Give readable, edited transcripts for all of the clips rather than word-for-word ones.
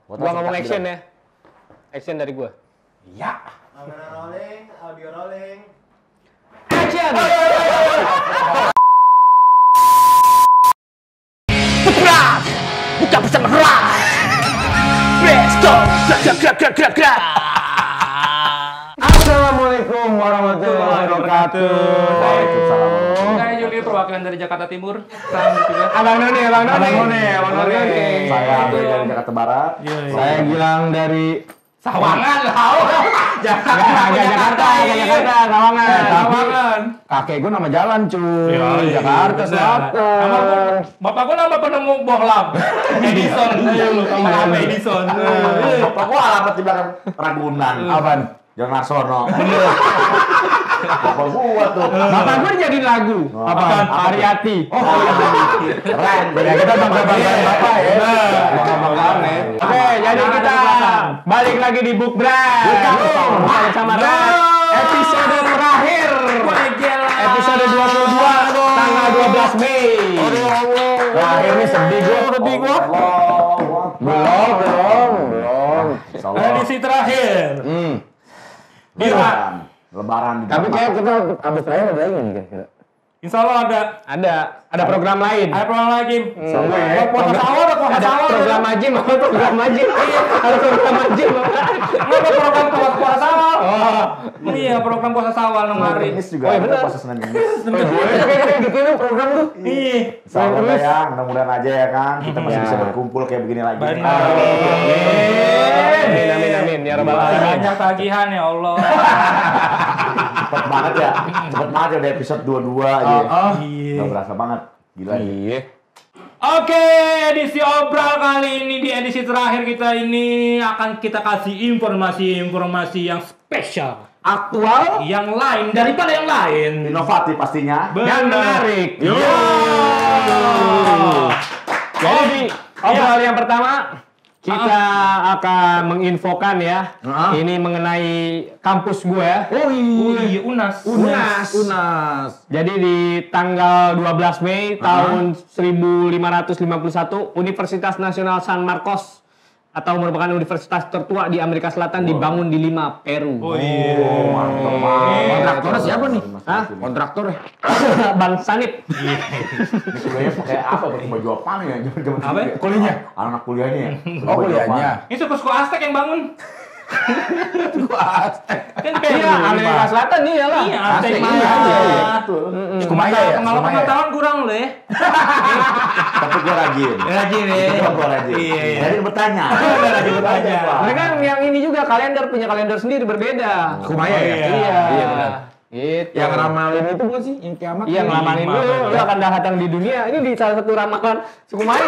Gua ngomong action ya. Action dari gua. Iya. Kamera rolling, audio rolling. Action! Berat! Bukan bersama Ras! Let's go! Gerak! Assalamualaikum warahmatullahi wabarakatuh. Waalaikumsalam. Saya Juli, perwakilan dari Jakarta Timur. Salam juga. Abang Noni. Saya Andre dari Jakarta Barat. Saya Gilang dari Sawangan lah. Jakarta, Sawangan. Sawangan. Kakek gue nama jalan cuy. Iya, Jakarta benar. Selatan. Nama bapak gua nama penemu bohlam. Edison. Ayo lu sama HP Edison. Bapak gua alamat di belakang Ragunan. Apaan? Jalan Narsono. Bapak gua tuh. Bapak gue jadiin lagu. Apaan? Ariati. Keren. Ya kita bangga-banggaan bapak ya. Bangga-banggaan ya. Oke, jadi kita balik lagi di Book Brand. Sama Red. Episode terakhir. Episode 22 tanggal 12 Mei. Terakhir nih sedih gua. Belum. Edisi terakhir. Lebaran. Tapi kayak kita abis terakhir ada lagi nih kira-kira. Insya Allah Ada program lain. ada program lagi. Ada Puasa sahur, program majim, Ada program majim. Ada program puasa sawal. Oh, Iya, program puasa sawal 6 hari. Ini juga Oh, iya ada benar. puasa Senin Kamis. kayak gitu nih program tuh. Iya. Sahabat ya, mudah-mudahan aja ya kan kita masih Ya. bisa berkumpul kayak begini lagi. Benar. Amin ya rabbal Masih alamin. banyak tagihan ya Allah. Cepet banget ya udah episode 22 aja. Iya. Gak berasa banget, gila. Iya. Oke, edisi obral kali ini di edisi terakhir kita ini akan kita kasih informasi-informasi yang spesial, Aktual yang lain daripada yang lain. Inovatif pastinya. dan menarik. Yo. Jadi obrolan yang pertama kita akan menginfokan ya. Ini mengenai kampus gue ya. Oh iya, UNAS. Jadi di tanggal 12 Mei tahun 1551 Universitas Nasional San Marcos atau merupakan universitas tertua di Amerika Selatan dibangun di Lima, Peru. Oh iya. Mantap banget. Kontraktornya siapa nih? Hah? Kontraktornya. Bang Sanip. Ini kuliahnya pakai apa? Pakai baju apa ya? Zaman Apa? kuliahnya? Anak kuliahnya ya? Oh, kuliahnya. Ini suku Aztec yang bangun. Kan Iya, Amerika Selatan nih ya lah. Iya, Aztec Aztec, Maya. iya. Betul. Kumaya ya? Kalau Kumaya. pengetahuan kurang loh ya. Tapi gue rajin. Rajin ya. Gue rajin. Iya. Rajin bertanya. Rajin bertanya. Mereka yang ini juga punya kalender sendiri berbeda. Kumaya ya? Iya. Iya benar. Gitu. Yang ramalin itu bukan sih? Yang kiamat? Iya, ngelamanin lu akan datang di dunia. Ini di salah satu ramalan suku Maya.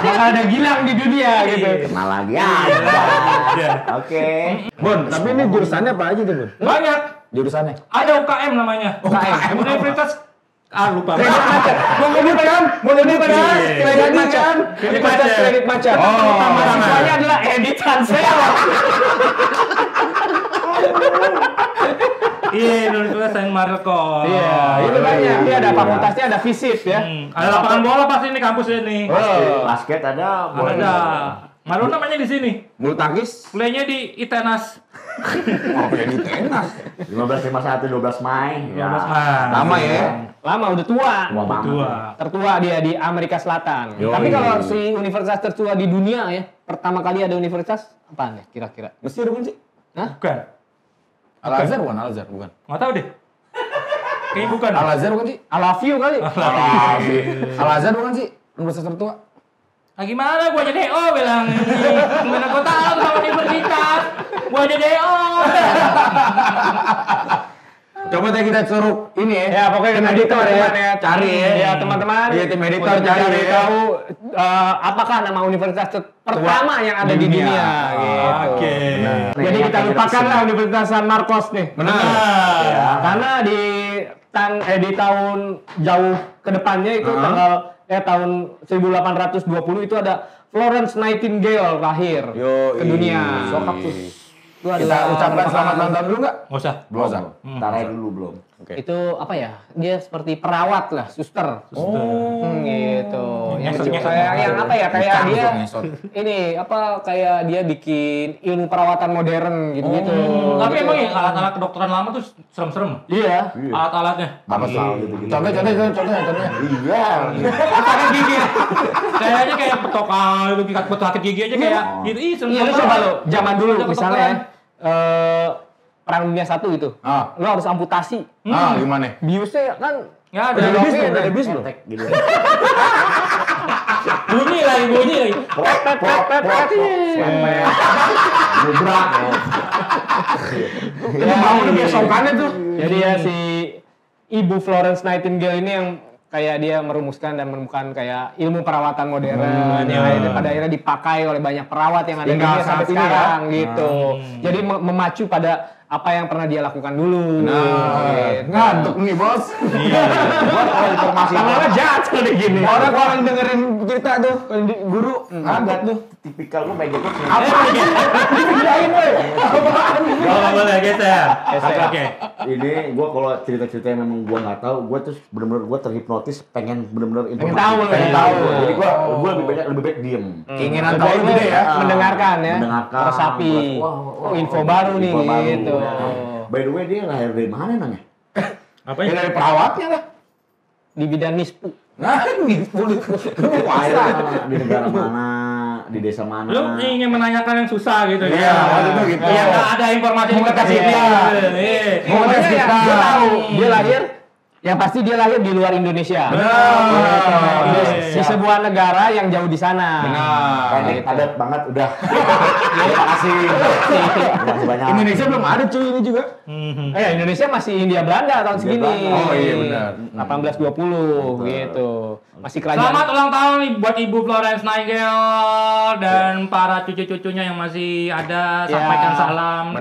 Bakal ada Gilang di dunia gitu. Kenal lagi aja. Oke. Bun, tapi ini jurusannya apa aja tuh, Bun? Banyak. Jurusannya? Ada UKM namanya. UKM. Universitas lupa. Kredit macet. Kredit macet. Mahasiswanya adalah editan saya. Iya, Universitas San Marcos. Iya, itu banyak. Dia ada fakultasnya, ada FISIP ya. Ada lapangan bola pasti ini kampus ini. Basket ada. bola Ada. Malu namanya di sini. Bulu tangkis? Kuliahnya di ITENAS. Oh, kuliah di tenas. 1551 12 Mei. 12 Maret. Lama ya? Lama, udah tua. Tua. Tertua dia di Amerika Selatan. Tapi kalau si universitas tertua di dunia ya, pertama kali ada universitas apaan ya kira-kira? Mesir bukan sih? Bukan. Al-Azhar bukan? Al-Azhar bukan? Nggak tahu deh. Kayaknya bukan. Al-Azhar bukan sih? I love you kali. Al-Azhar bukan sih? Universitas tertua? Ah gimana gua aja DO bilang. Gimana gua tahu sama universitas. Gua aja DO. Coba deh kita suruh ini ya. Ya pokoknya tim editor ya. Cari ya. Ya teman-teman. Iya, tim editor untuk cari mencari ya. tahu apakah nama universitas pertama yang ada di dunia. dunia. Gitu. Oke. Jadi kita lupakanlah Universitas San Marcos nih. Benar. Ya, karena di tahun jauh ke depannya itu tahun 1820 itu ada Florence Nightingale lahir Yo, ke dunia. Sokap tuh. Itu Kita adalah ucapkan selamat ulang tahun dulu nggak? Nggak usah. Belum usah. Ntar aja dulu belum. Itu apa ya? Dia seperti perawat lah, suster. Gitu. Yang apa ya? Kayak dia ini apa? Kayak dia bikin ilmu perawatan modern gitu-gitu. Tapi emang ya alat-alat kedokteran lama tuh serem-serem. Iya. Alat-alatnya. Apa soal gitu-gitu. Contohnya. Iya. Sakit gigi. Kayaknya kayak petokan itu sakit gigi aja kayak gitu. Serem. Iya, lu coba lo. Zaman dulu misalnya Perang Dunia 1 itu. Lu harus amputasi. Gimana? Biusnya kan Nggak ada. udah bis belum? Tek gitu. Bunyi lagi. Gebrak. Itu bangun besokannya tuh. Jadi ya si Ibu Florence Nightingale ini yang kayak dia merumuskan dan menemukan kayak ilmu perawatan modern yang pada akhirnya dipakai oleh banyak perawat yang ada di dunia sampai sekarang gitu. Jadi memacu pada apa yang pernah dia lakukan dulu. Ngantuk nih, Bos. Buat kalau informasi. Lama-lama jatuh nih gini. Orang dengerin kita tuh, guru ngangkat tuh. Tipikal gue megang terus. Pindahin weh. Boleh geser. Oke. Ini gue kalau cerita-cerita yang memang gue nggak tahu, gue tuh bener-bener gue terhipnotis pengen bener-bener informasi. Pengen tahu. Jadi gue lebih baik diem. Keinginan tahu gede ya. Mendengarkan ya. Mendengarkan. Resapi. Info baru nih gitu. By the way dia lahir dari mana namanya? Apa Ya ya? dari perawatnya lah. Di bidang nispu. Nah, nih, Di negara mana? Di desa mana? Lu ingin menanyakan yang susah gitu Iya, waktu itu gitu. Yang nggak ada informasi Mau juga kasih kasih dia. Pokoknya Modest ya, kita. gue tahu dia lahir. Yang pasti dia lahir di luar Indonesia. Di sebuah negara yang jauh di sana. Pendek padat banget udah. Terima kasih. Terima kasih banyak. Indonesia belum ada cuy ini juga. Indonesia masih Hindia Belanda tahun segini. Belanda. Oh, iya, benar. 1820 gitu. Masih kerajaan. Selamat ulang tahun nih buat Ibu Florence Nightingale dan para cucu-cucunya yang masih ada. Sampaikan salam.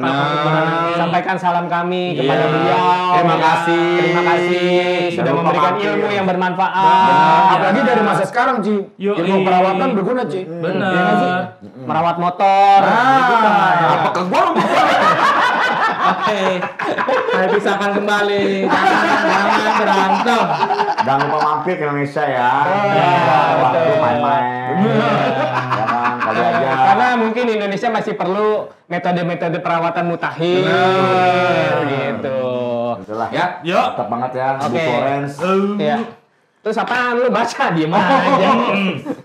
Sampaikan salam kami kepada beliau. Terima kasih. Terima kasih sudah Jangan lupa memberikan mampir. ilmu yang bermanfaat. Apalagi dari masa sekarang, Ci. Yoi. Ilmu perawatan berguna, Ci. Bener. Iya nggak sih? Merawat motor. gitu kan. Apa ke gua? Oke. Saya pisahkan kembali. Jangan berantem. Jangan lupa mampir ke Indonesia ya. Waktu main-main. Ya kan, kali aja. Karena mungkin Indonesia masih perlu metode-metode perawatan mutakhir gitu. Itulah. Ya. Yuk. Mantap banget ya, Bu Oke. Florence. Ya. Terus apaan lu baca diem aja.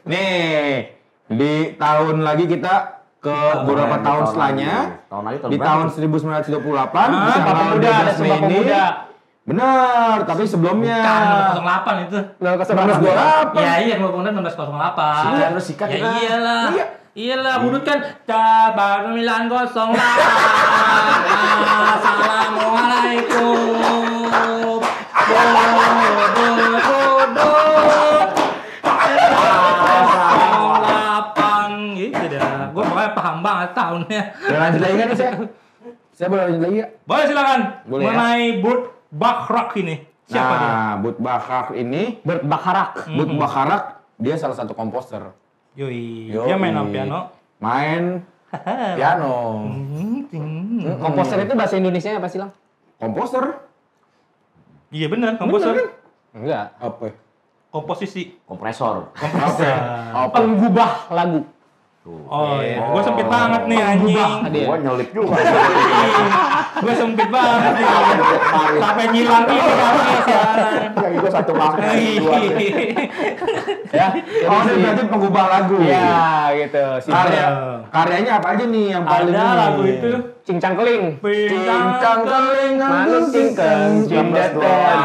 Nih, di tahun lagi kita ke beberapa tahun setelahnya. Tahun lagi tahun Di berapa? tahun 1928, Sumpah Pemuda, ada Sumpah Pemuda. Benar, tapi sebelumnya. Kan 08 itu. 1928. Ya iya, 1908. Sikat lu, sikat Ya kita. iyalah. Iya. Iyalah, budut kan baru 908. Assalamualaikum. Budut. 08 gitu dah. Gue pokoknya paham banget tahunnya. Udah lanjut lagi kan nih, saya? Saya boleh lanjut lagi ya? Boleh silakan. Boleh ya? Mengenai Burt Bacharach ini. Siapa dia? Nah, Burt Bacharach ini, Burt Bacharach. Burt Bacharach, dia salah satu komposer. Yoi. Yoi. Dia main apa piano? Main piano. Komposer itu bahasa Indonesia apa sih, Lang? Komposer? Iya benar, komposer. Enggak. Apa? Komposisi. Kompresor. Apa? Penggubah lagu. Oh iya, gue sempit banget nih anjing. Dia. Gua nyelip juga. Gue sempit banget nih. Sampai nyilang ini kami siaran. Yang itu satu makna. Ya. Oh, dia berarti pengubah lagu. Iya, gitu. Si Karyanya apa aja nih yang paling Ada ini? lagu itu. Cincang Keling. Bintang keling Manut cingkeng jindeten.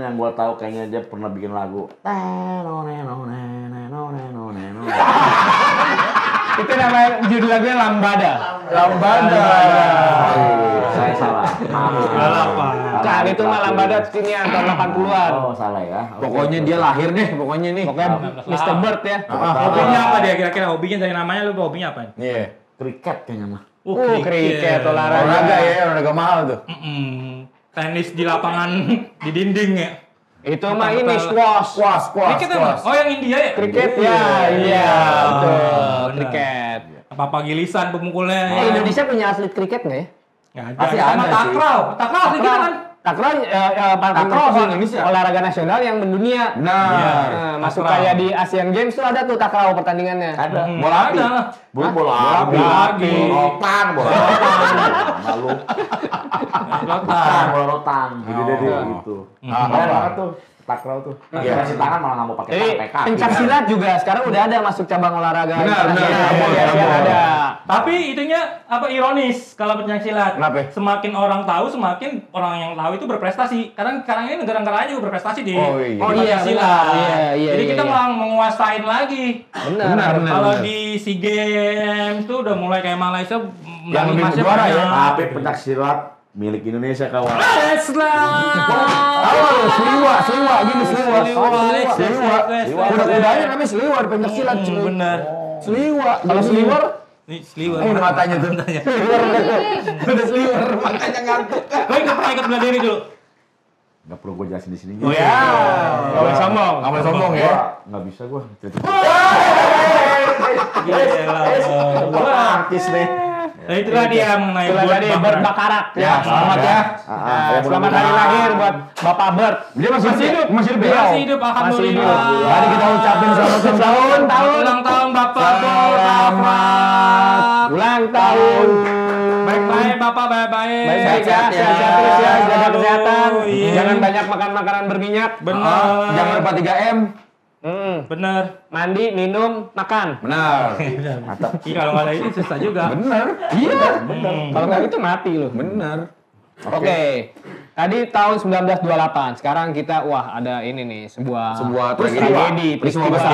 Yang gua tahu kayaknya dia pernah bikin lagu. Itu nama judul lagunya Lambada. Lambada. Saya salah. Salah, Pak. Kan itu mah Lambada sini tahun 80-an. Oh, salah ya. Pokoknya dia lahir deh, pokoknya nih. Pokoknya Mr. Bird ya. Hobinya apa dia kira-kira? Hobinya dari namanya lu hobinya apa? Iya. Kriket kayaknya mah. Kriket, olahraga. Olahraga ya, olahraga mahal tuh. Tenis di lapangan di dinding ya. Itu mah ini squash. Kriket apa? Oh yang India ya? Kriket ya, iya. Betul, benar. kriket. Apa gilisan pemukulnya? Indonesia punya atlet kriket nggak ya? Nggak ada. Pasti Sama ada sih. takraw. Takraw asli kita kan? Takraw Indonesia. olahraga nasional yang mendunia. Nah, Masuk takraw. kayak di Asian Games tuh ada tuh takraw pertandingannya. Ada. bola api. Ada. Bola api. api. Bola rotan. Malu. Rotan. Bola rotan. Gede-gede gitu. Keren banget tuh. Takraw tuh. Kasih tangan malah nggak mau pakai Jadi tangan. pencak silat juga sekarang udah ada masuk cabang olahraga. Benar. Ada. Tapi itunya apa ironis kalau pencak silat. Kenapa? Semakin orang tahu, semakin orang yang tahu itu berprestasi. Karena sekarang ini negara-negara juga berprestasi di Oh, iya. Oh, iya, pencak silat. benar. Iya, Jadi iya, kita iya. malah menguasain lagi. Benar. Kalau di SEA Games tuh udah mulai kayak Malaysia Yang lebih emasnya juara ya. banyak. Tapi pencak silat milik Indonesia kawan. Seliwa gini seliwa. Kuda-kudanya namanya seliwa di pencak silat. cuy. Bener. Seliwa. Kalau seliwer Nih, seliwer. Ini matanya tuh. Udah seliwer, makanya ngantuk. Lo ikut bela diri dulu. Nggak perlu gue jelasin di sini. Oh ya. Gak boleh sombong. Nggak boleh sombong ya. Nggak bisa gue. Gila. Artis nih. Nah, itulah dia mengenai Itulah tadi Bert Bakarak. Ya, selamat ya. Selamat hari lahir buat Bapak Bert. Dia masih hidup. Masih hidup. Masih hidup, alhamdulillah. Mari kita ucapin selamat Ulang tahun Bapak Bert. Ulang tahun. Baik-baik Bapak, baik-baik. Baik-baik ya, Sehat-sehat ya. sehat-sehat terus ya, jaga kesehatan. Iya. Jangan banyak makan makanan berminyak. Benar. Jangan lupa 3M. Benar. Mandi, minum, makan. Benar. Mantap. Iya, kalau nggak ada itu susah juga. Benar. Iya. Kalau nggak itu mati loh. Benar. Oke. Tadi tahun 1928. Sekarang kita ada ini nih sebuah tragedi, peristiwa besar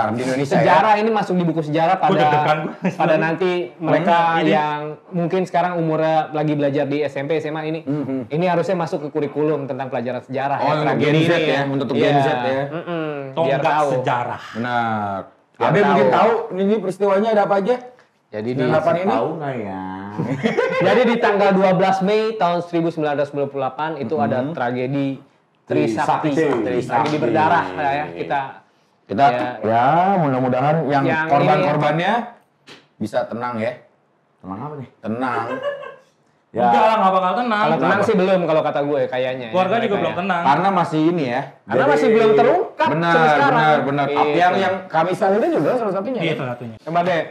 di Indonesia. Sejarah ini masuk di buku sejarah Gua deg-degan gua. pada nanti mereka Ini. yang mungkin sekarang umurnya lagi belajar di SMP SMA ini harusnya masuk ke kurikulum tentang pelajaran sejarah Oh, untuk Gen Z ini ya, untuk Gen Z ya. Biar Tonggak tahu. sejarah. Benar. Biar Abe mungkin tahu. tahu ini peristiwanya ada apa aja? Jadi di 98 ini. Tahu nggak ya? Jadi di tanggal 12 Mei tahun 1998 itu ada tragedi Trisakti. Tragedi berdarah ya. Kita Ya, mudah-mudahan yang Yang korban-korbannya bisa tenang ya. Tenang apa nih? Tenang. Ya. Enggak lah, nggak bakal tenang. kalau tenang sih belum kalau kata gue kayaknya. ya, Keluarga juga mereka belum ya. tenang. Karena masih ini ya. Karena masih belum terungkap sampai sekarang. Benar. Gitu. Yang Kamisan itu juga salah satunya. Iya, ya? salah satunya. Coba deh.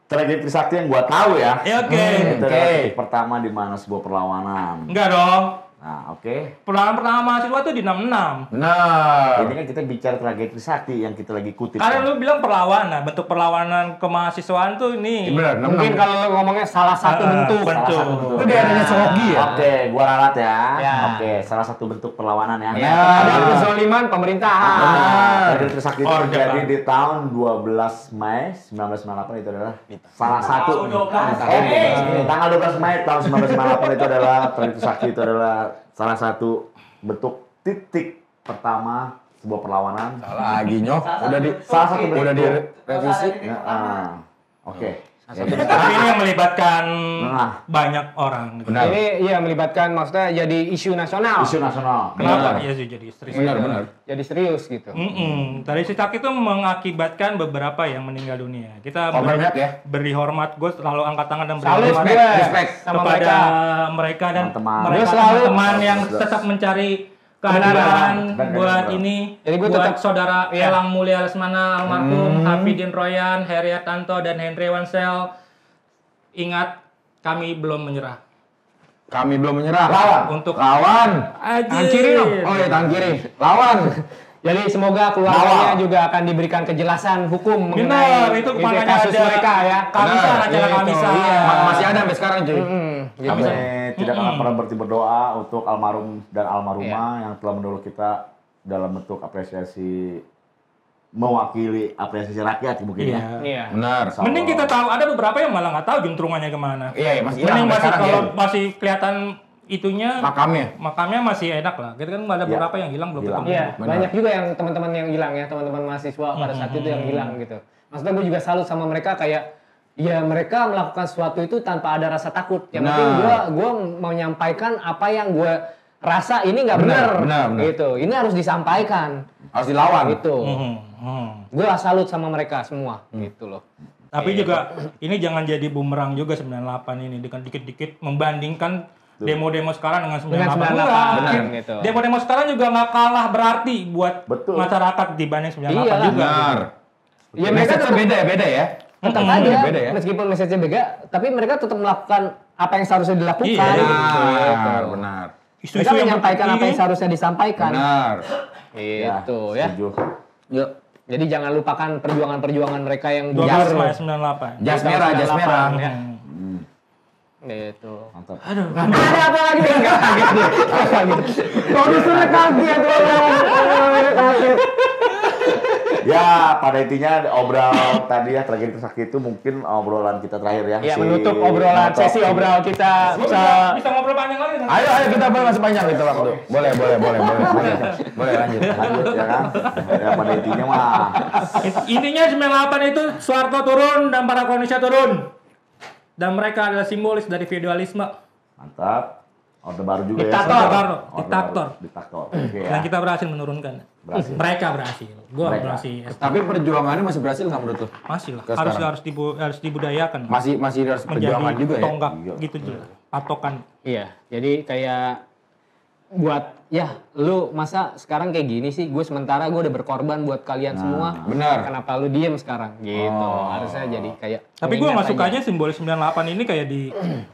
Tragedi Trisakti yang gua tahu ya. Ya, oke. Itu adalah titik pertama di mana sebuah perlawanan. Enggak dong. Nah, oke. Perlawanan pertama mahasiswa tuh di 66. Benar. Ini kan kita bicara tragedi Trisakti yang kita lagi kutip. Karena kan. lu bilang perlawanan, bentuk perlawanan kemahasiswaan tuh ini. Benar. Mungkin kalau lo ngomongnya salah satu bentuk. Salah satu bentuk. Itu daerahnya Sogi ya? Oke, gua ralat ya. Ya. Oke, salah satu bentuk perlawanan ya. Ya. Ada kezoliman pemerintahan. Tragedi Trisakti itu Orde terjadi Baru. di tahun 12 Mei 1998 itu adalah salah satu. Tanggal 12 Mei tahun 1998 itu adalah tragedi Trisakti itu adalah salah satu bentuk titik pertama sebuah perlawanan. Lagi nyok. Salah satu bentuk. Udah direvisi. Ya, Oke. Tapi ini yang melibatkan Nah. banyak orang. Gitu. Benar. Ini melibatkan maksudnya jadi isu nasional. Isu nasional. Kenapa? Iya sih jadi istri. Benar. Jadi serius gitu. Tadi Trisakti itu mengakibatkan beberapa yang meninggal dunia. Kita Banyak ya. beri hormat, gue selalu angkat tangan dan beri Salut hormat gue respect sama kepada mereka. mereka dan Teman-teman. Gue mereka selalu- teman-teman yang tetap mencari kebenaran Dan buat benar. ini. Jadi gue buat tetap- saudara iya. Elang Mulia Lesmana almarhum, Hafidin Royan, Heriatanto dan Henry Wansel. Ingat, kami belum menyerah. Kami belum menyerah. Untuk Lawan. Tangan kiri dong. Oh ya, tangan kiri. Lawan. Jadi semoga keluarganya juga akan diberikan kejelasan hukum Benar, mengenai itu makanya kasus ada mereka ya. Kamisan, Benar, acara iya, itu. Kamisan. Iya. Masih ada sampai sekarang cuy. Kami tidak akan pernah berhenti berdoa untuk almarhum dan almarhumah yang telah mendahului kita dalam bentuk apresiasi mewakili apresiasi rakyat mungkin ya. Iya. Benar. Mending kita tahu, ada beberapa yang malah nggak tahu juntrungannya kemana. Iya, masih Mending hilang masih sekarang kalau ya. masih kelihatan itunya Makamnya. makamnya masih enak lah. Kita kan ada beberapa yang hilang belum Hilang. ketemu. Iya, Benar. banyak juga yang teman-teman yang hilang ya, teman-teman mahasiswa pada saat itu yang hilang gitu. Maksudnya gue juga salut sama mereka kayak ya mereka melakukan sesuatu itu tanpa ada rasa takut. Yang penting gue menyampaikan apa yang gue rasa ini nggak benar, benar. gitu. Ini harus disampaikan Harus dilawan. gitu. Hmm. Gue salut sama mereka semua gitu loh. Tapi juga ini jangan jadi bumerang juga 98 ini dengan dikit-dikit membandingkan demo-demo sekarang dengan 98. Dengan 98, Enggak. benar, gitu. Demo-demo sekarang juga nggak kalah berarti buat Betul. masyarakat dibanding 98 Iya, juga. Benar. Ya mereka Message-nya beda ya. tetap Mm-mm. aja, Beda ya? meskipun message-nya beda, tapi mereka tetap melakukan apa yang seharusnya dilakukan. Iya, Benar, benar. Isu-isu Mereka yang menyampaikan apa yang penting. seharusnya disampaikan. Benar. Gitu ya. Setuju. Yuk. Jadi jangan lupakan perjuangan-perjuangan mereka yang 12 jujur. Maret 98. Jas merah, jas merah. Ya. Hmm, Gitu. mantap. Ada apa lagi? Enggak kaget dia. Produsernya kaget. Kaget. Ya, pada intinya obrolan tadi ya tragedi Trisakti itu mungkin obrolan kita terakhir ya. Ya, menutup obrolan sesi obrolan kita. Bisa ngobrol panjang lagi. Ayo kita bahas panjang itu waktu. Boleh. Boleh lanjut. Lanjut ya kan. Ya pada intinya mah Intinya 98 itu Soeharto turun dan para Indonesia turun. Dan mereka adalah simbolis dari feodalisme. mantap. Orde baru juga Diktator. ya. Baru, Orde diktator. baru, Diktator. Oke ya. Dan kita berhasil menurunkan. Berhasil. Mereka berhasil. Gua Mereka. berhasil. Tapi perjuangannya masih berhasil nggak menurut lu? Masih lah. Ke sekarang. Harus dibudayakan. Masih harus perjuangan Menjadi juga ya. tonggak Iya. gitu juga. Patokan. Iya, jadi kayak buat ya lu masa sekarang kayak gini sih, gue sementara gue udah berkorban buat kalian semua. benar. Kenapa lu diem sekarang? Gitu. Harusnya jadi kayak Tapi gue nggak mengingat sukanya aja. simbolis 98 ini kayak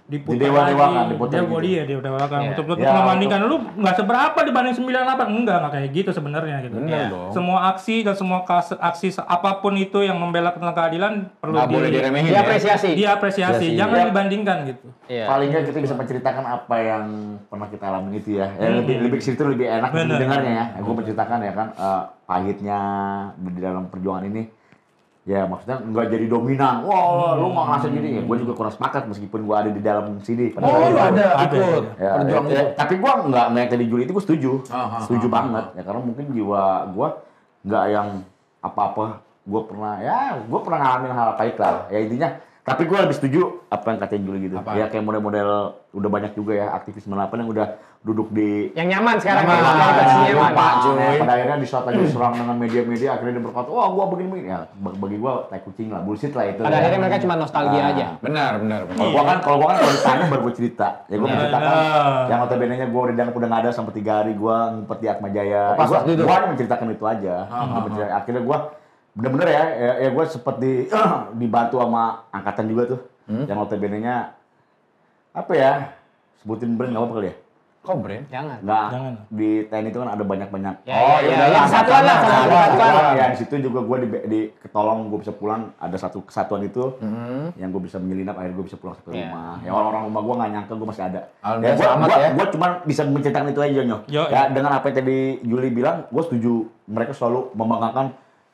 diputar Didewa-dewakan, lagi. diputar gitu. Dia didewa-dewakan. Iya. Untuk Ya, membandingkan lu nggak seberapa dibanding 98. Enggak kayak gitu sebenarnya gitu. Benar Iya. dong. Semua aksi dan semua aksi apapun itu yang membela tentang keadilan perlu Nggak boleh diremehin ya. Diapresiasi. diapresiasi. Iya sih. Jangan Iya. dibandingkan gitu. Iya. Paling nggak kita bisa menceritakan apa yang pernah kita alami itu ya. Lebih situ lebih enak Bener. mendengarnya ya. Gue menceritakan ya kan pahitnya di dalam perjuangan ini. Ya maksudnya nggak jadi dominan. Wah, lu mau ngerasa gini ya. Gue juga kurang sepakat meskipun gue ada di dalam sini. pada saat Oh, lu itu. ada Ada, ikut ada. Ya, perjuang ya, itu. tapi gua nggak yang tadi Juli itu gua setuju, setuju ah, banget ya karena mungkin jiwa gua nggak yang apa-apa, gua pernah ngalamin hal pahit lah, ya intinya. Tapi gua lebih setuju apa yang katain Juli gitu, Apa? ya kayak model-model udah banyak juga ya aktivis 98 yang udah duduk di Yang nyaman sekarang Nyaman. yang posisinya Nyaman. nyaman. cuy. pada akhirnya di saat lagi diserang dengan media-media akhirnya dia berkata, wah gua begini ya bagi gua tai kucing lah, bullshit lah itu. Pada ya. akhirnya mereka cuma nostalgia Nah, aja. Benar. Kalau gua kan kalau ditanya baru gua cerita. Ya gua menceritakan Benar. yang notabene-nya gua udah nggak ada sampai 3 hari gua ngumpet di Atma Jaya. Oh, pas Gua waktu itu? hanya menceritakan itu aja. Akhirnya gua bener-bener ya gua seperti dibantu sama angkatan juga tuh. Yang notabene-nya apa ya? Sebutin brand nggak apa-apa kali ya? Kok brand? Jangan. Nggak, Jangan. di TNI itu kan ada banyak-banyak. Ya, yang satuan lah, Satuan. Ya di situ juga gue di ketolong gue bisa pulang ada satu kesatuan itu yang gue bisa menyelinap akhirnya gue bisa pulang sampai Ya. rumah. Ya orang-orang rumah gue nggak nyangka gue masih ada. Alhamdulillah selamat ya. Gue cuma bisa menceritakan itu aja Nyo. Yo, Ya dengan apa yang tadi Juli bilang, gue setuju. Mereka selalu membanggakan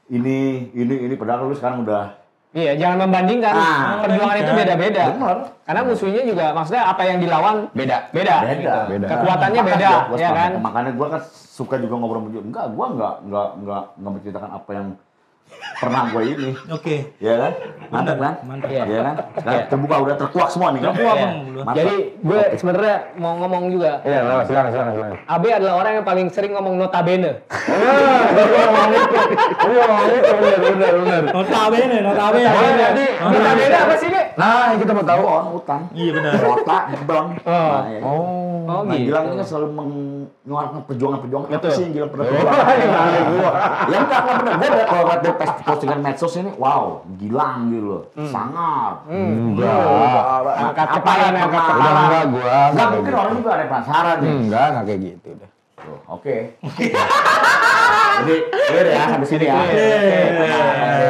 ini padahal lu sekarang udah Iya, jangan membandingkan. Perjuangan itu beda-beda. bener. Karena musuhnya juga, maksudnya apa yang dilawan Beda. beda. Beda. gitu. Beda. Kekuatannya Makanya beda, gua ya sepakat. kan? Makanya gue kan suka juga ngobrol sama Juli. Enggak, gue nggak menceritakan apa yang pernah gue ini. Oke. Ya kan? Mantap kan? Mantap. Iya. Ya kan? Sekarang terbuka udah terkuak semua nih kan? Terkuak, Iya. Bang. Mantap. Jadi gue sebenarnya mau ngomong juga. Iya, silakan. AB adalah orang yang paling sering ngomong notabene. Benar. Notabene. Jadi notabene apa sih, Dek? Nah, kita mau tahu. Bon, utang. Iya benar. Kota, bon. Nah, ya. Oh, Nah, gitu. Gilang ini kan selalu menyuarakan perjuangan-perjuangan. Apa Betul. sih yang Gilang pernah perjuangan? Ya enggak pernah. Gue udah kalau lihat postingan medsos ini, wow, Gilang gitu loh. Sangar. Angkat kepala, yang angkat pernah- kepala. Enggak gua. Enggak, mungkin orang juga ada penasaran nih. Enggak kayak gitu deh. Tuh, Oke. Jadi, clear ya sampai sini ya.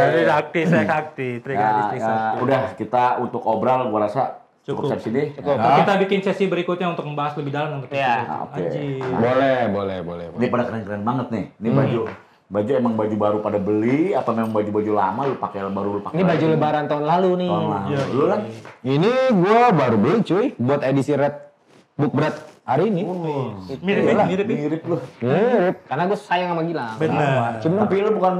Trisakti, saya sakti. Udah kita untuk obral gua rasa cukup sampai sini. Cukup. Kita bikin sesi berikutnya untuk membahas lebih dalam untuk Iya. Nah, oke. Anjir. Boleh. Ini pada keren-keren banget nih. Ini baju emang baju baru pada beli apa memang baju-baju lama lu pakai baru lu pakai? Ini baju lebaran tahun lalu nih. Tahun lalu. Iya, Lu kan? Ini gua baru beli cuy buat edisi Red Book Bread hari ini. Mirip. Lu. Karena gue sayang sama Gilang. Benar. Tapi lu bukan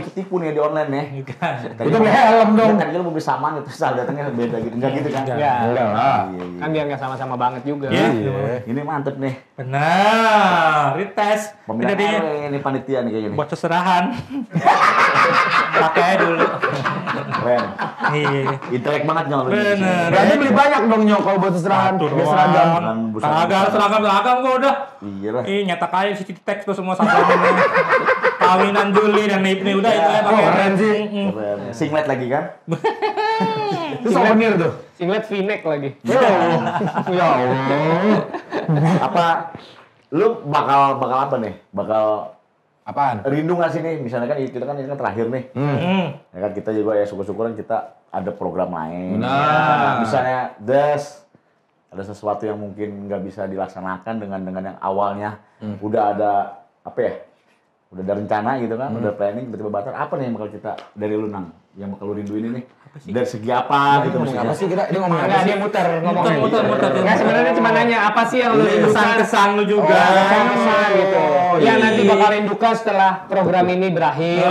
ketipu nih di online ya. Bukan. Tadi Itu beli helm dong. Tadi lu mau beli samaan itu salah datangnya beda gitu. Enggak gitu kan? Enggak. Enggak lah. Iya, iya. Kan biar nggak sama-sama banget juga. Iya. Ini mantep nih. Benar. Retest. Pemilihan Jadi RW ini panitia nih kayak gini. buat seserahan. Pakai dulu. Keren. Iya. Intelek banget nyol. Bener. Berarti beli banyak dong nyok kalau buat serahan. Satu Biar seragam. Dengan busana. Kagak seragam gua udah. Iya lah. Nyetak aja si teks tuh semua seragam. Kawinan Juli dan Ipni udah itu ya pakai. keren sih. Keren. Singlet lagi kan? Itu souvenir tuh. Singlet V-neck lagi. Ya Allah. Apa lu bakal apa nih? Bakal Apaan? rindu nggak sih nih? Misalnya kan kita kan ini kan terakhir nih. Ya kan kita juga ya syukur-syukuran kita ada program lain. Benar. Ya, misalnya ada sesuatu yang mungkin nggak bisa dilaksanakan dengan yang awalnya udah ada apa ya? Udah ada rencana gitu kan, udah planning tiba-tiba batal. Apa nih yang bakal kita dari lu Nang? Yang bakal lu rinduin ini? Dari segi apa gitu Ngomong maksudnya? apa sih kita? Dia ngomong apa Enggak, sih? dia muter ngomongnya. Muter. Enggak, sebenarnya cuma nanya apa sih yang lu rindukan? Kesan-kesan lu juga. Kesan gitu. iya. Yang nanti bakal rindukan setelah program ini berakhir.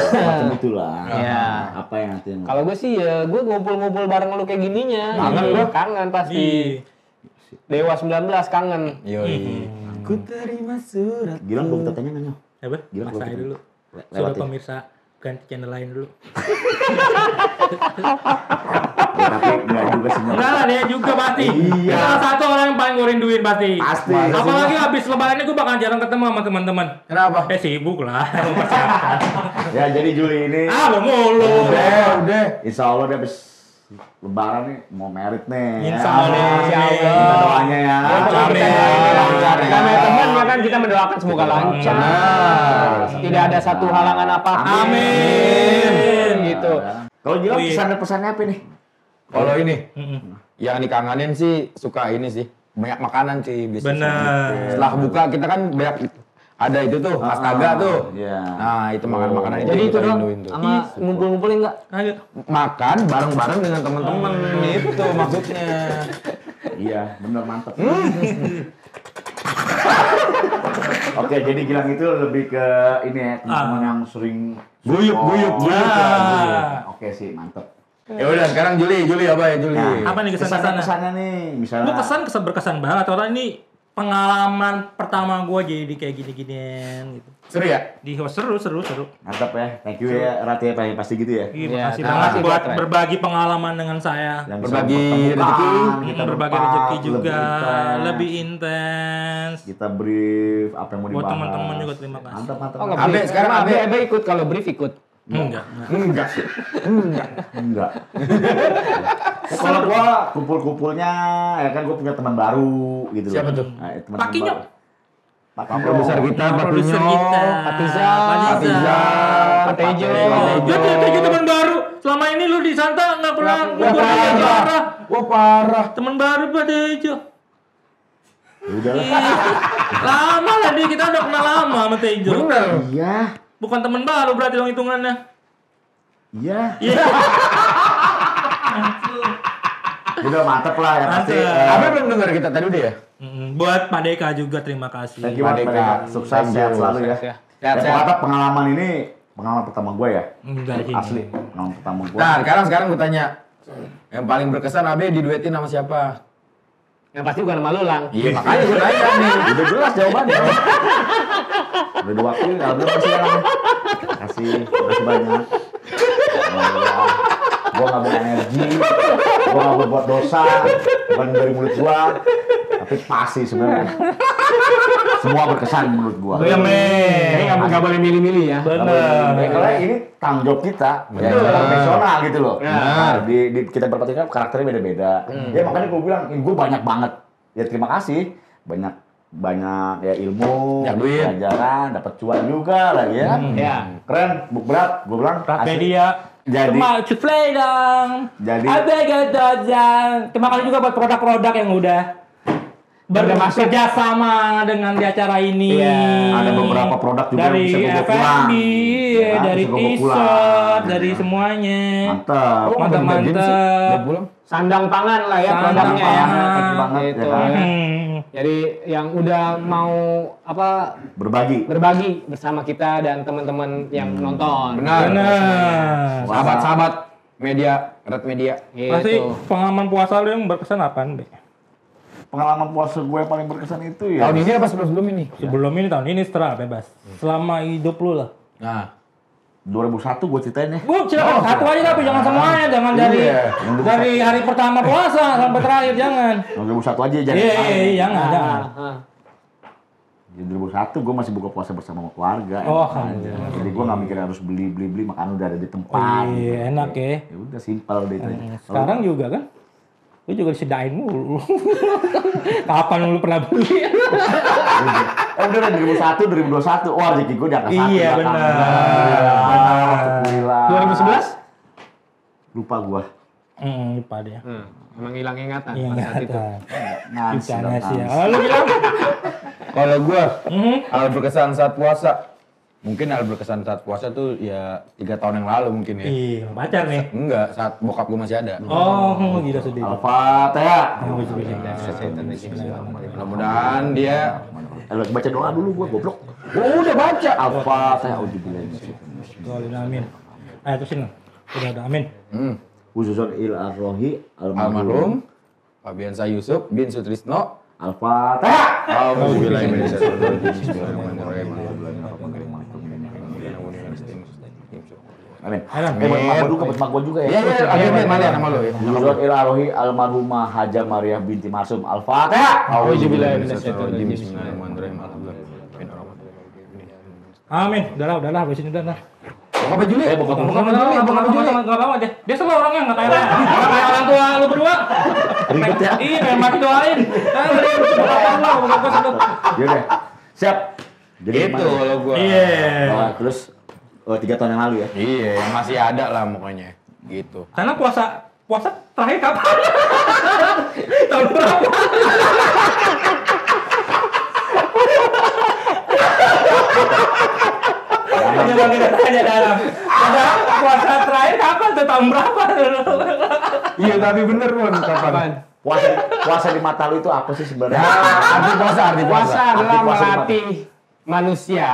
Macam itulah. Iya. Apa yang nanti yang Kalau gue sih ya, gue ngumpul-ngumpul bareng lu kayak gininya. Kangen gue? Kangen pasti. Dewa 19 kangen. Yoi. Ku terima surat. Gilang belum tanya nggak Nyok? Apa? Gila, Mas saya gua- dulu. Le- Suruh lewatin. pemirsa ganti channel lain dulu. Ya, tapi nggak juga sih Nyok. Enggak lah, dia juga pasti. Iya. Salah satu orang yang paling gue rinduin pasti. Pasti. Apalagi habis lebaran ini gue bakal jarang ketemu sama teman-teman. Kenapa? Sibuk lah. Mempersiapkan. Ya jadi Juli ini Lu mulu. Udah. Insya Allah dia habis Lebaran nih mau merit nih. Insya ya. Allah. Kita doanya ya. Namanya teman ya kan kita mendoakan semoga lancar. Tidak ada satu halangan apapun. Amin. Gitu. Kalau Gilang Wih. pesan dan pesannya apa nih? Kalau ini, yang dikangenin sih suka ini sih. Banyak makanan sih biasanya. Bener. Setelah buka kita kan banyak ada itu tuh, astaga tuh. Iya. Nah, itu makanan-makanan itu Jadi yang itu kita dong rinduin tuh. sama ngumpul-ngumpulin enggak? Ayo. Makan bareng-bareng dengan teman-teman itu maksudnya. Iya, bener mantep. Oke, jadi Gilang itu lebih ke ini ya, teman-teman yang sering Guyup. Oke sih, mantep. Ya udah, sekarang Juli apa ya Juli? Nah, Apa nih kesan-kesannya? kesannya nih? Misalnya Gue kesan berkesan banget. Orang ini pengalaman pertama gue jadi kayak gini-ginian gitu. Seru ya? Seru. mantap ya. Thank you ya Rati ya, pasti gitu ya. Terima Iya, kasih terima banget kasih buat buat Ray. berbagi pengalaman dengan saya. Yang bisa Berbagi mempertemukan, rezeki. kita Berbagi berempat, rezeki juga, intens. lebih intens. Kita brief apa yang mau Buat dibahas. teman-teman juga terima kasih. Mantap. Oh, enggak Abe, brief. sekarang Emang Abe. Abe ikut kalau brief ikut. Enggak. Enggak. Kalau gua kumpul-kumpulnya ya kan gua punya teman baru gitu loh. Siapa tuh? Nah, teman Pak Kinyo. Pak Produser kita, Pak Produser Kinyo. kita. Patiza. Patiza. Pak Tejo. Dia tuh teman baru. Selama ini lu di Santa nggak pernah ngobrol sama Jara. Wah parah. Teman baru Pak Tejo. Udah lah. Lama lah dia, kita udah kenal lama sama Tejo. Bener. Iya. Bukan teman baru berarti dong hitungannya. Iya. Iya. Udah mantep lah ya pasti. Mantep. Abe belum dengar kita tadi udah ya? Buat Pak Deka juga terima kasih. Thank you banget Merdeka. mereka. Sukses Thank sehat you. selalu ya. Sukses ya. Ya, Sehat-sehat. pokoknya pengalaman ini pengalaman pertama gue ya. Enggak sih. Asli. Pengalaman pertama gue. Nah, sekarang gue tanya. Yang paling berkesan Abe diduetin sama siapa? Yang pasti bukan sama lu, Lang. Iya, makanya gue nanya nih. Udah jelas jawabannya. Udah 2 kali, udah kasih ya. Kasih banyak. Gue gak mau energi, gue gak mau buat dosa, bukan dari mulut gue, tapi pasti sebenarnya. Semua berkesan menurut gue. Jadi nggak boleh milih-milih ya. Bener. Karena ini tanggung jawab kita, ya, profesional gitu loh. Nah, kita berempat ini kan karakternya beda-beda. Ya makanya gue bilang, gue banyak banget. Ya terima kasih, banyak ya ilmu, Banyak duit. pelajaran, dapat cuan juga lagi ya. Ya. Keren, buk berat, gue bilang. asli. Prapedia. Jadi- Cuma play dong. Jadi- Terima kasih juga buat produk-produk yang udah bekerja sama dengan di acara ini. Ada beberapa produk juga dari yang bisa gue bawa pulang. F&B, Ya kan, dari bisa gua bawa t-shirt, pulang. dari semuanya. Mantap. Mantap-mantap. pulang. Sandang pangan lah ya Sandang produknya ya. pangan. Thank you banget, Gitu. ya kan? Jadi yang udah mau apa Berbagi. berbagi bersama kita dan teman-teman yang nonton. Benar. Benar. Sahabat-sahabat media, red media. Pasti Gitu. pengalaman puasa lu yang berkesan apaan, Be? Pengalaman puasa gue yang paling berkesan itu ya. Tahun ini apa sebelum ini? Sebelum ini tahun ini setelah bebas. Selama hidup lu lah. Nah, 2001 gue ceritain ya. Bu, silakan satu aja tapi jangan semuanya, jangan dari hari pertama puasa sampai terakhir jangan. 2001 aja jangan. Iya, jangan. Di 2001 gue masih buka puasa bersama keluarga. Oh, jadi gue nggak mikir harus beli makanan udah ada di tempat. Iya, enak ya. Ya udah simpel deh itu. Sekarang juga kan? Lu juga disedain mulu. Kapan lu pernah beli? Udah 2001, 2021. Wah, rezeki gue di angka 1. Iya, benar. Alhamdulillah. 2011? Lupa gue. Lupa dia. Emang hilang ingatan Iya, pada saat itu. Gimana sih ya? Oh, lu bilang? kalau gua hal berkesan saat puasa. Mungkin hal berkesan saat puasa tuh ya 3 tahun yang lalu mungkin ya. Iya, pacar nih. Enggak, saat bokap gua masih ada. Oh, gila sedih. Al-Fatihah. Mudah-mudahan dia Baca doa dulu gue goblok. Udah baca. Al-Fatihah. Amin. Ayo terusin. Udah, amin. Khususon il arrohi almarhum Fabiansa Yusuf bin Sutrisno. Al-Fatihah. Alhamdulillah. Amin. Buat mak gua juga ya. Iya, akhirnya mana nama lo ya? Khususon il arrohi almarhumah Hajar Maria binti Marsum. Al-Fatihah. Alhamdulillah. Amin. Udahlah, habis ini udah. Apa Juli? Bukan apa deh. Dia selalu orangnya enggak kayak orang tua lu berdua. Ribet ya. Iya, pengen mati doain. Yaudah. Siap. Jadi Itu kalau gua. Iya. Terus 3 tahun yang lalu ya. Iya, yang masih ada lah pokoknya. Gitu. Karena puasa terakhir kapan? Tahun berapa? Coba kita tanya dalam. Puasa terakhir kapan tuh, tahun berapa? Iya, tapi bener Mon, kapan? Puasa di mata lu itu apa sih sebenarnya? Arti puasa. Puasa adalah Arti puasa melatih manusia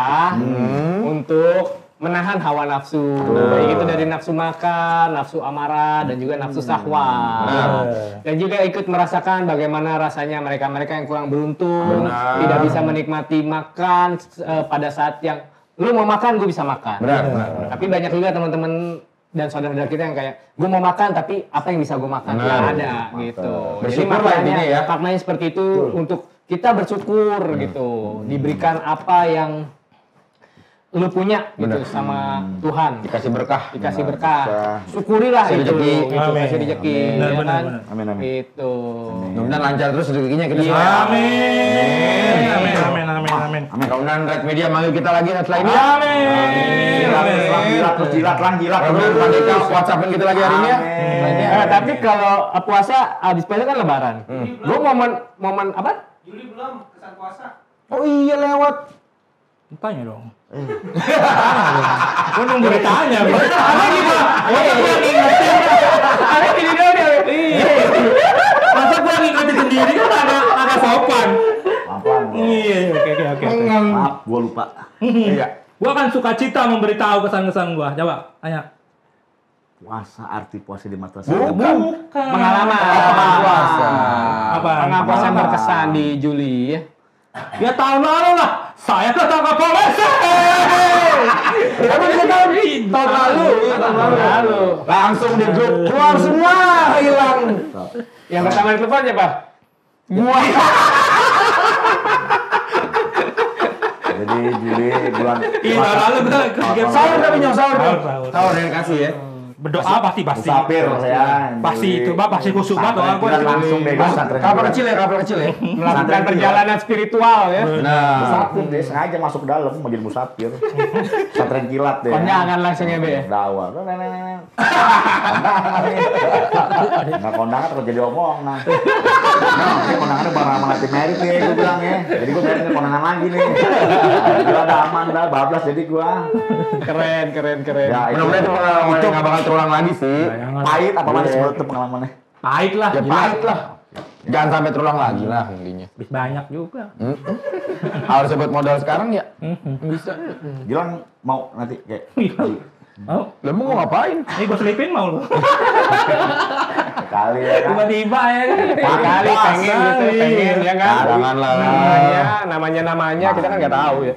untuk menahan hawa nafsu. Baik itu dari nafsu makan, nafsu amarah, dan juga nafsu syahwat. Dan juga ikut merasakan bagaimana rasanya mereka-mereka yang kurang beruntung, tidak bisa menikmati makan pada saat yang lu mau makan, gue bisa makan. Benar. Tapi banyak juga teman-teman dan saudara-saudara kita yang kayak, gue mau makan tapi apa yang bisa gue makan? Nggak ada gitu. Jadi Bersyukur lah intinya ya. maknanya seperti itu untuk kita bersyukur gitu, diberikan apa yang lu punya gitu sama Tuhan, Dikasih berkah. dikasih berkah, syukurilah Kasih itu, rezeki. itu kasih rezeki, ya kan? Amin. Itu. Mudah-mudahan lancar terus rezekinya kita Iya. semua. Amin. Mudah-mudahan Red Media manggil kita lagi setelah ini. Jilat. Mudah-mudahan kita WhatsAppin kita lagi hari ini ya. Tapi kalau puasa habis puasa kan lebaran. Gue momen apa? Juli belum kesan puasa. Oh iya lewat. Tanya dong. Gue nunggu ditanya. Ada gitu. Ada gini dong dia. Masa gue ngikutin sendiri kan agak sopan. Iya, oke. Maaf, gua lupa. Iya. Gua kan suka cita memberitahu kesan-kesan gua. Coba, tanya. Puasa, arti puasa di mata saya. Bukan. Pengalaman puasa. Apa? Pengalaman puasa yang berkesan di Juli ya. Ya tahun lalu lah. Saya ketangkap polisi. Tahun lalu. Langsung di grup keluar semua hilang. Yang pertama ditelepon siapa? Gua. Jadi Juli bulan. Iya, tahun lalu gua Sahur tapi nyok sahur. Sahur. Sahur yang kasih ya. berdoa pasti. Musafir saya. Pasti itu, Pak, pasti khusyuk banget doa gue. Langsung deh pesantren. Kapal kecil ya. Melakukan perjalanan spiritual ya. Nah, Musafir deh, sengaja masuk dalam mau jadi musafir. Pesantren kilat deh. Kondangan langsung ya, Be. Dakwah. Nggak kondangan terus jadi omong. Nah, ini kondangannya barang sama Latin merit nih, gue bilang ya. Jadi gue merit kondangan lagi nih. Gila udah aman dah, bablas jadi gue. Keren. Ya, mudah-mudahan itu pengalaman yang nggak bakal terulang lagi sih. pahit apa manis menurut tuh pengalamannya? Pahit lah. Ya pahit lah. Jangan sampai terulang lagi lah intinya. Banyak juga. Harus buat modal sekarang ya. Bisa. Gilang mau nanti kayak Oh, Lah mau ngapain? ini gue selipin mau lu. Kali ya kan. Tiba-tiba ya kan. Kali pengen gitu, pengen ya kan. Janganlah. Namanya kita kan nggak tahu ya.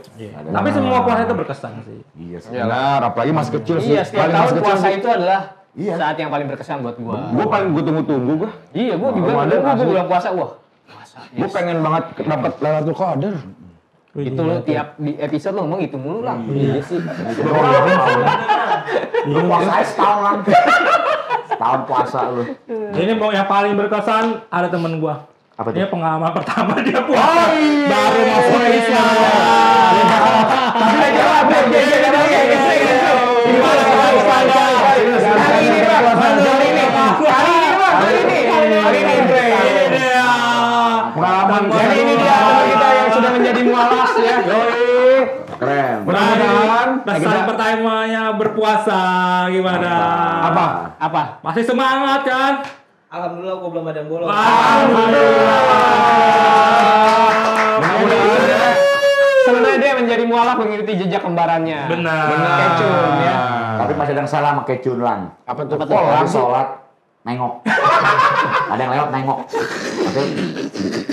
Tapi semua puasa itu berkesan sih. Iya sih. Benar, apalagi masih kecil sih. Iya, setiap Paling tahun masih kecil puasa sih. itu adalah Iya. saat yang paling berkesan buat gua. Gua paling gua tunggu-tunggu gua. Iya, gua juga gua bulan puasa wah. Gua pengen banget dapat Lailatul Qadar. Itu lo tiap di episode lo ngomong itu mulu lah. Iya sih. Lu puasa setahun kan. Setahun puasa lu. Ini mau yang paling berkesan ada temen gua. Apa Dia tuh? pengalaman pertama dia puasa. Baru masuk Islam. Tapi lagi jawab, Jadi ini dia teman kita yang sudah menjadi mualas ya. Keren. Mudah-mudahan Pesan pertamanya berpuasa gimana? Apa? Masih semangat kan? Alhamdulillah gua belum ada yang bolong. Sebenarnya dia menjadi mualaf mengikuti jejak kembarannya. Benar. Kecun ya. Tapi masih ada yang salah sama Kecun Lang. apa tuh? Orang sholat nengok. Ada yang lewat nengok. Oke.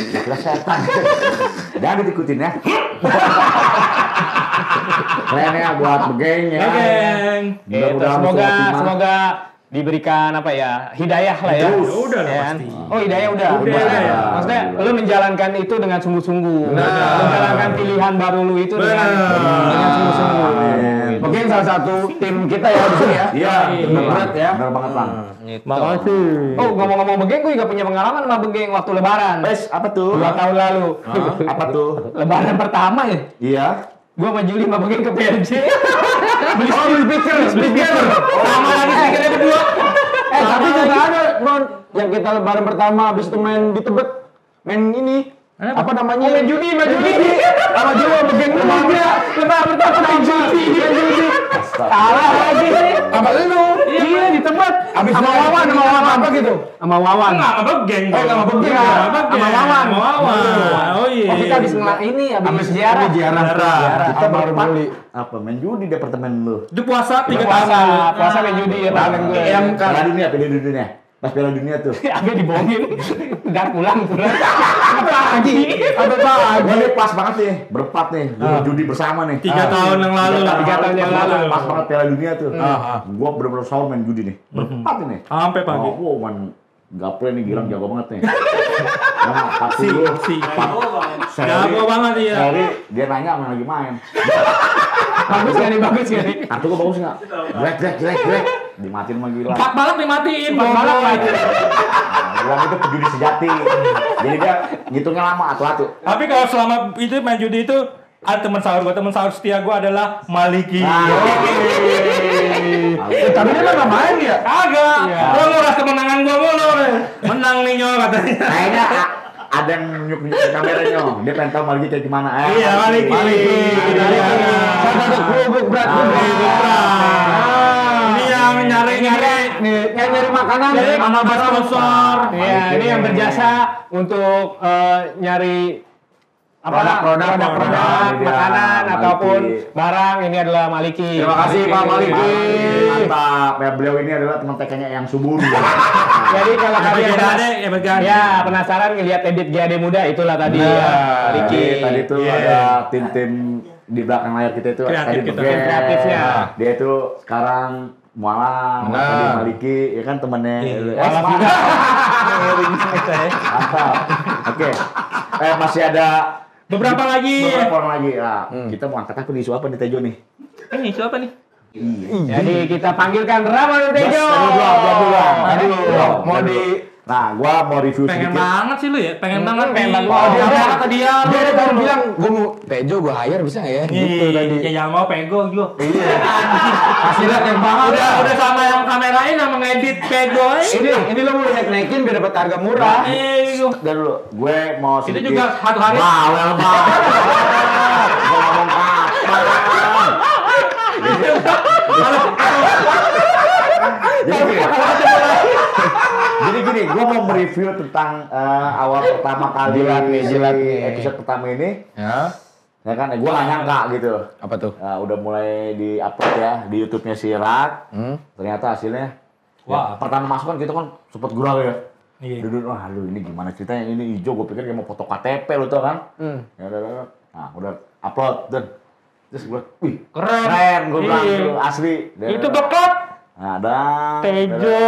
Ya kira setan. Jangan diikutin ya. Keren ya buat begeng ya. Geng. Gitu. Semoga diberikan apa ya, hidayah lah ya. Udah lah Ya kan? pasti. Oh hidayah udah. ya. Maksudnya lu menjalankan itu dengan sungguh-sungguh. Menjalankan pilihan baru lu itu dengan sungguh-sungguh. Mungkin salah satu tim kita ya di sini ya. Iya, berat ya. benar banget Lang. Makasih. Oh ngomong-ngomong begeng, gue juga punya pengalaman sama begeng waktu lebaran. Wes, apa tuh? 2 tahun lalu. Apa tuh? Lebaran pertama ya. Iya. Gue sama Juli sama begeng ke PRJ. Beli speaker. Sama lagi speakernya berdua. Tapi juga ada non yang kita lebaran pertama habis itu main di Tebet. Main ini apa namanya? Main judi. Sama Jawa begeng Lebaran pertama main judi. Kalah lagi. Apa lu? Iya di Tebet. Habis Sama Wawan, apa gitu? Sama Wawan. Enggak sama geng. nggak sama begeng. Sama Wawan. Oh iya. Oh kita habis habis ziarah. Kita baru berempat. beli apa? Main judi di apartemen lu. Itu puasa 3 tahun Puasa, lalu. puasa main judi ya tahun gue. Yang Piala dunia, Piala dunia. Pas Piala dunia tuh. Agak dibohongin. Nggak pulang. Apa lagi? Gua nih pas banget nih, berempat nih, gua judi bersama nih. 3 tahun yang lalu lah. 3 tahun yang lalu. Pas banget Piala dunia tuh. Gua bener-bener sahur main judi nih. Berempat ini. Sampai pagi. Oh, man. Gaple nih Gilang jago banget nih. Nah, tapi gua Jago banget dia. Seri, dia nanya mana lagi main. Bagus gak nih? Kartu gua bagus nggak? Jelek. Dimatiin sama Gilang. 4 balap dimatiin. Balap lagi. Nah, Gilang itu pejudi sejati. Jadi dia ngitungnya lama atu-atu. Tapi kalau selama itu main judi itu ada teman sahur setia gue adalah Maliki. Tapi dia nggak main ya. Kagak. Lo nguras kemenangan gue mulu. Menang nih nyo katanya. Kayaknya ada yang nunjuk kameranya. Dia pengen tahu Maliki kayak gimana. Iya Maliki. Salah satu kerupuk berat. Ini yang nyari makanan sama sponsor. Iya, ini yang berjasa untuk nyari produk makanan Maliki. ataupun barang. Ini adalah Maliki. Terima kasih Pak Maliki. Mantap. Ya, beliau ini adalah teman TK-nya yang subur. Jadi kalau kalian GAD. penasaran ngelihat edit GAD muda, itulah tadi Nah, ya, Maliki. Tadi tuh ada tim-tim di belakang layar kita itu Kreatif tadi kita. Begen. Kreatifnya. Dia itu sekarang Mualang, Benar. tadi Maliki, ya kan temennya. Mualaf juga. Mantap. Oke. Masih ada Beberapa lagi. beberapa orang lagi. Nah, kita mau angkat apa di isu apa di Tejo nih? Ini siapa nih? Jadi kita panggilkan Ramadan Tejo. Aduh, Mau di Nah, gua mau review Pengen sedikit. banget sih lu ya. Pengen banget. pengen nih. banget. Apa kata dia? dia tadi bilang gue mau Tejo gue hire bisa nggak ya? Gitu tadi. Ya jangan mau pego gue. Kasih lihat yang banget. Udah sama yang kamerain sama ngedit pego. Ini lo mau naik-naikin biar dapat harga murah. Dan dulu, gue mau Itu sedikit. juga satu hari. Bawel banget. Gua ngomong kapan. Jadi gini, gue mau mereview tentang awal pertama kali Jilat nih. episode pertama ini. Ya. Ya kan, gue gak nyangka gitu. Apa tuh? Udah mulai di-upload ya di YouTube-nya si Rak. Ternyata hasilnya Wah. Pertama masuk kan kita kan sempet gurau ya. Iya. Duduk, wah lu ini gimana ceritanya, ini hijau, gue pikir kayak mau foto KTP lu tau kan. Ya udah, nah udah upload, dan terus gue, wih keren, gue bilang Iya. tuh, asli. Itu bokap. Nah, dan Tejo.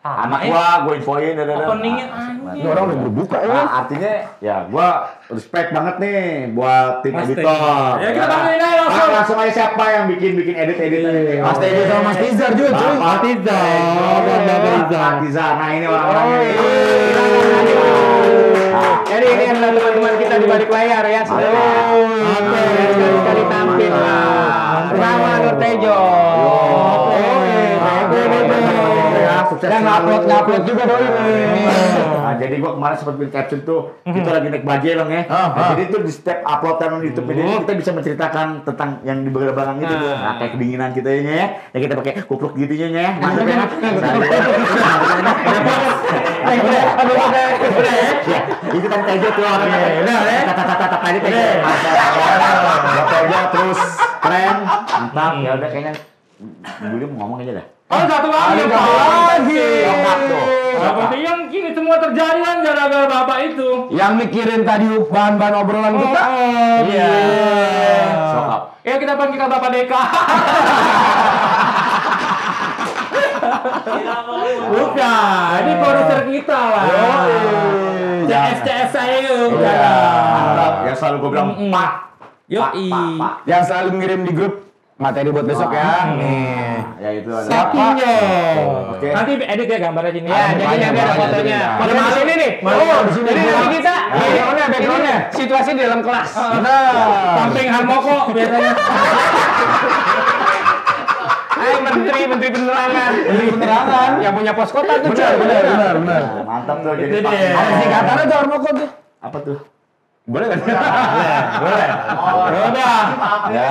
anak gua infoin, Openingnya Ini orang udah berbuka ya. Nah, artinya ya gua respect banget nih buat tim Mas editor. Tejo. Ya, kita bantuin aja langsung. Langsung aja siapa yang bikin edit-edit ini. Mas Tejo sama Mas Tizar juga cuy. Mas Tizar. Nah, ini orang-orangnya. Nah, Jadi ini adalah teman-teman kita di balik layar ya. Sudah sekali-kali tampil lah. Pertama Nur Tejo. Dan ngupload juga doi. Nah, jadi gua kemarin sempat bikin caption tuh, kita lagi naik bajai loh ya. Nah, jadi tuh di setiap uploadan YouTube ini kita bisa menceritakan tentang yang di belakang itu tuh. Nah, kayak kedinginan kita ini ya. Yang kita pakai kupluk gitunya ya. Mantap ya. Ya, itu kan Tejo tuh orangnya. Tata tadi Tejo. Tejo terus keren, mantap. Ya udah kayaknya gue mau ngomong aja dah. Oh, satu lagi. Lengkap tuh. Seperti yang ini semua terjadi kan gara-gara bapak itu. Yang mikirin tadi bahan-bahan obrolan kita. Iya. Sokap. Ya kita panggil Bapak Deka. Bukan, ini produser kita lah. CS saya yuk. Mantap. Yang selalu gue bilang Pak. Yoi. Yang selalu ngirim di grup materi buat besok ya. Nih. Ya itu ada. Sapinya. Oke. Nanti edit ya gambarnya sini. Ya, jadi nanti ada fotonya. Foto di sini nih. Oh, jadi nanti kita backgroundnya situasi di dalam kelas. Samping Harmoko biasanya. Menteri penerangan. Yang punya pos kota tuh. Benar. Nah, mantap tuh jadi Itu Pak. dia. Ada singkatannya tuh Ormoko tuh. Apa tuh? Boleh kan? Boleh. Udah. Ya.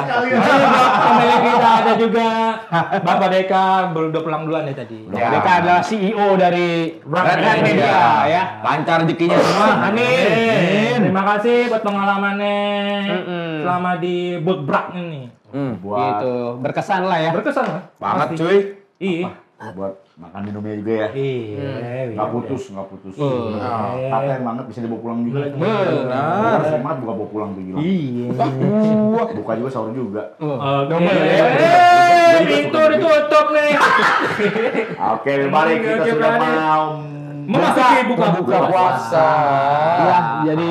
Pemilik kita ada juga Bapak Deka, udah pulang duluan ya tadi. Deka adalah CEO dari Red Media ya. Lancar rezekinya semua. Amin. Terima kasih buat pengalamannya selama di Bootbrak ini. Buat Gitu, berkesan lah ya. Berkesan kan? Banget cuy. Iya. buat makan minumnya juga ya. Iya. Nggak putus. Paten banget bisa dibawa pulang juga. Benar. Semangat buka bawa pulang tuh gila. Iya. Buka juga sahur juga. Pintu ditutup nih. Oke, balik kita Oke, sudah balik. mau Memasuki buka puasa. Ya, jadi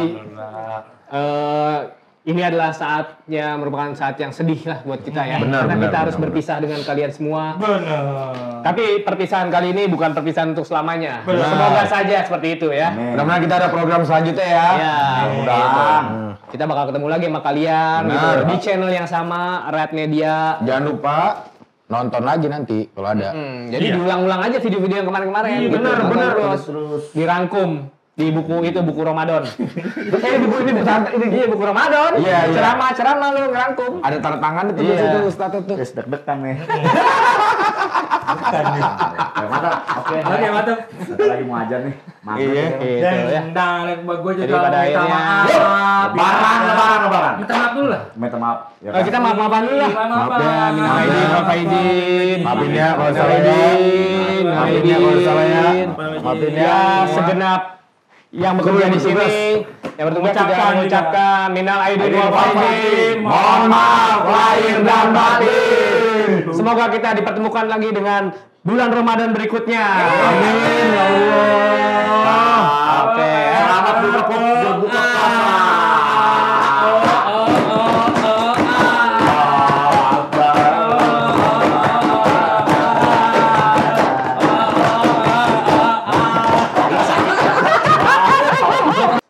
ini adalah saatnya, merupakan saat yang sedih lah buat kita ya. Benar, Karena benar, kita harus benar. berpisah dengan kalian semua. Benar. Tapi perpisahan kali ini bukan perpisahan untuk selamanya. Benar. Semoga saja seperti itu ya. Mudah-mudahan kita ada program selanjutnya ya. Ya, mudah-mudahan. kita bakal ketemu lagi sama kalian gitu, Benar. di channel yang sama, Red Media. Jangan lupa nonton lagi nanti kalau ada. Jadi diulang-ulang aja video-video yang kemarin-kemarin. Iya, gitu. benar, Nonton benar. terus dirangkum di buku itu, buku Ramadan. Buku ini buku Ramadan. Iya, iya. Ceramah lu ngerangkum. Ada tanda tangan itu Iya. situ Ustaz itu. Terus deg-degan nih. Ya, mantap. Oke, Mantap. Kita lagi mau ajar nih. Mantap. Iya. Gitu ya. Dan gue juga Jadi pada minta akhirnya- maaf. Lebaran. Minta maaf dulu lah. Minta maaf. Ya, Oh, kita maaf-maafan dulu lah. Maaf Ya, minal aidin wal faizin. Maafin ya kalau Minal salah ya. aidin, minal Maafin ya kalau salah ya. aidin. Maafin ya. Ya, segenap yang bekerja di sini, yang bertugas juga mengucapkan minal aidin wal faizin. Mohon maaf lahir dan batin. Semoga kita dipertemukan lagi dengan bulan Ramadan berikutnya. Amin ya Allah. Oke. Selamat buka puasa.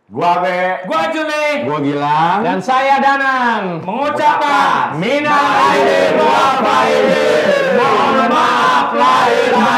Gua Be. Gua Juli Gua Gilang. Dan saya Danang mengucapkan minal aidin wal faizin. Mohon maaf lahir dan